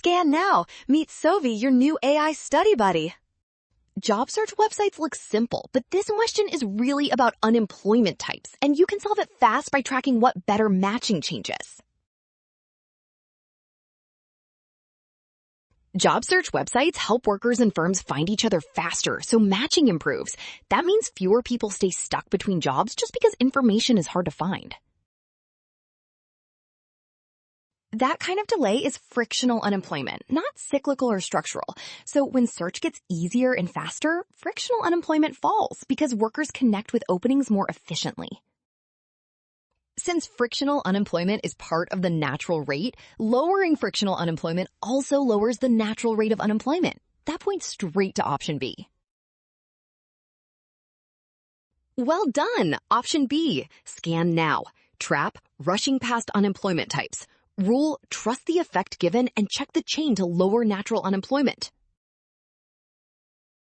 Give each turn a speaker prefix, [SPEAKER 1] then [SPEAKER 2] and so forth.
[SPEAKER 1] Scan now. Meet Sovi, your new AI study buddy.
[SPEAKER 2] Job search websites look simple, but this question is really about unemployment types, and you can solve it fast by tracking what better matching changes. Job search websites help workers and firms find each other faster, so matching improves. That means fewer people stay stuck between jobs just because information is hard to find. That kind of delay is frictional unemployment, not cyclical or structural. So when search gets easier and faster, frictional unemployment falls because workers connect with openings more efficiently. Since frictional unemployment is part of the natural rate, lowering frictional unemployment also lowers the natural rate of unemployment. That points straight to option B. Well done! Option B. Scan now. Trap, rushing past unemployment types. Rule, trust the effect given and check the chain to lower natural unemployment.